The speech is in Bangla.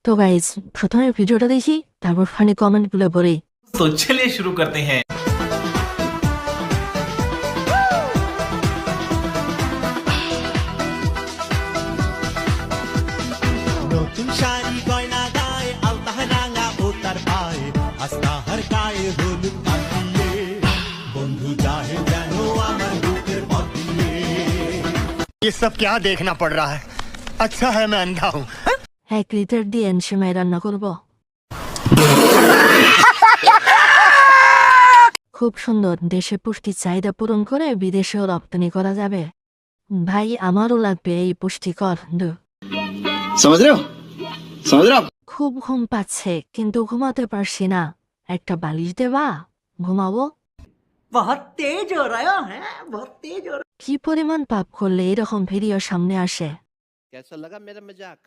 তো গাইজ প্রথমে ভিডিওটা দেখি, তারপর ফানি কমেন্টগুলো পড়ি। तो चलिए शुरू करते हैं। নতুন শাড়ি গয়না গায়ে আলতা রাঙা ও তার পায়ে আস্তাহার গায়ে হলুদ মাখিয়ে বন্ধু যাহে যেন আমার বুকের পথ দিয়ে। ये सब क्या देखना पड़ रहा है? अच्छा है मैं अंधा हूँ। 1 লিটার দিয়ে সেমাই রান্না করব। খুব সুন্দর, দেশে পুষ্টির চাহিদা পূরণ করে বিদেশেও রপ্তানি করা যাবে। ভাই আমারও লাগবে এই পুষ্টিকর দুধ। समझ रहे हो? समझ रहे हो? খুব ঘুম পাচ্ছে কিন্তু ঘুমাতে পারছি না, একটা বালিশ দেবা, ঘুমাবো। बहुत तेज हो रहा है, बहुत तेज हो रहा কি পরিমাণ পাপ করলে এরকম ভিডিও সামনে আসে। कैसा लगा मेरा मजाक?